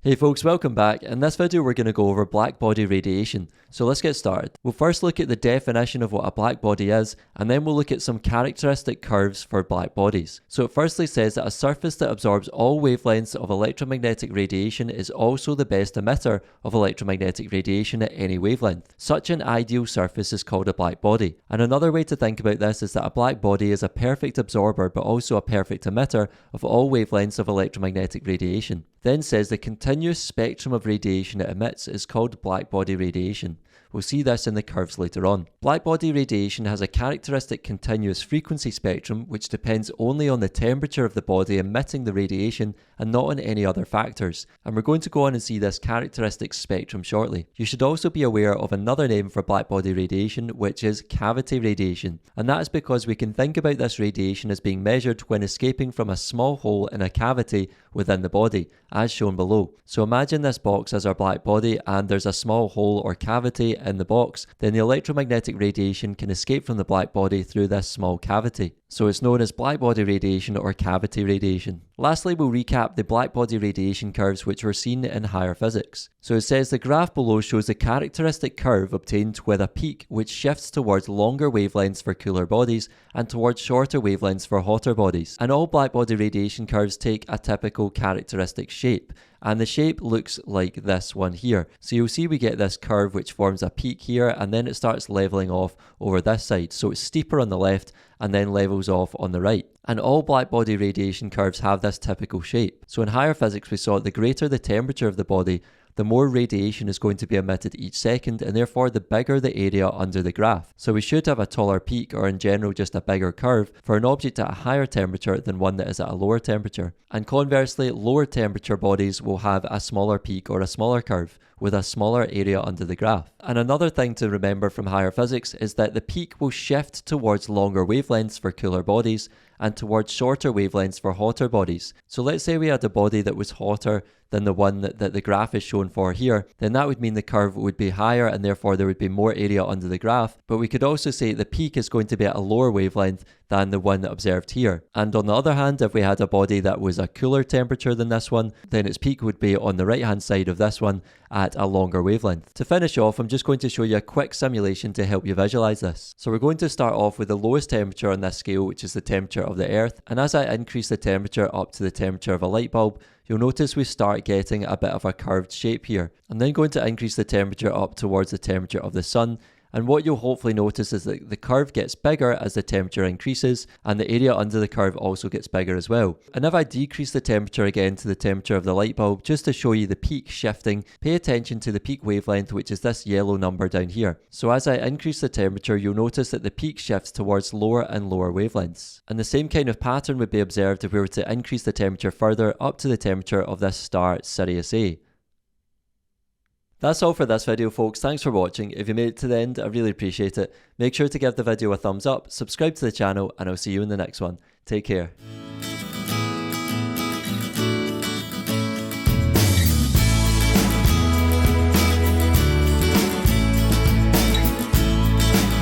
Hey folks, welcome back. In this video we're going to go over black body radiation. So let's get started. We'll first look at the definition of what a black body is, and then we'll look at some characteristic curves for black bodies. So it firstly says that a surface that absorbs all wavelengths of electromagnetic radiation is also the best emitter of electromagnetic radiation at any wavelength. Such an ideal surface is called a black body. And another way to think about this is that a black body is a perfect absorber but also a perfect emitter of all wavelengths of electromagnetic radiation. Then says the continuous spectrum of radiation it emits is called black body radiation. We'll see this in the curves later on. Black body radiation has a characteristic continuous frequency spectrum which depends only on the temperature of the body emitting the radiation and not on any other factors. And we're going to go on and see this characteristic spectrum shortly. You should also be aware of another name for black body radiation, which is cavity radiation. And that is because we can think about this radiation as being measured when escaping from a small hole in a cavity within the body, as shown below. So imagine this box as our black body and there's a small hole or cavity in the box, then the electromagnetic radiation can escape from the black body through this small cavity. So it's known as black body radiation or cavity radiation. Lastly, we'll recap the black body radiation curves which were seen in higher physics. So it says the graph below shows the characteristic curve obtained with a peak which shifts towards longer wavelengths for cooler bodies and towards shorter wavelengths for hotter bodies. And all black body radiation curves take a typical characteristic shape. And the shape looks like this one here. So you'll see we get this curve which forms a peak here and then it starts leveling off over this side. So it's steeper on the left and then levels off on the right. And all black body radiation curves have this typical shape. So in higher physics we saw the greater the temperature of the body, the more radiation is going to be emitted each second, and therefore the bigger the area under the graph. So we should have a taller peak, or in general just a bigger curve, for an object at a higher temperature than one that is at a lower temperature. And conversely, lower temperature bodies will have a smaller peak or a smaller curve, with a smaller area under the graph. And another thing to remember from higher physics is that the peak will shift towards longer wavelengths for cooler bodies, and towards shorter wavelengths for hotter bodies. So let's say we had a body that was hotter than the one that the graph is shown for here, then that would mean the curve would be higher and therefore there would be more area under the graph. But we could also say the peak is going to be at a lower wavelength than the one observed here. And on the other hand, if we had a body that was a cooler temperature than this one, then its peak would be on the right hand side of this one at a longer wavelength. To finish off, I'm just going to show you a quick simulation to help you visualize this. So we're going to start off with the lowest temperature on this scale, which is the temperature of the Earth. And as I increase the temperature up to the temperature of a light bulb, you'll notice we start getting a bit of a curved shape here. I'm then going to increase the temperature up towards the temperature of the sun. And what you'll hopefully notice is that the curve gets bigger as the temperature increases, and the area under the curve also gets bigger as well. And if I decrease the temperature again to the temperature of the light bulb, just to show you the peak shifting, pay attention to the peak wavelength, which is this yellow number down here. So as I increase the temperature, you'll notice that the peak shifts towards lower and lower wavelengths. And the same kind of pattern would be observed if we were to increase the temperature further up to the temperature of this star Sirius A. That's all for this video, folks. Thanks for watching. If you made it to the end, I really appreciate it. Make sure to give the video a thumbs up, subscribe to the channel, and I'll see you in the next one. Take care.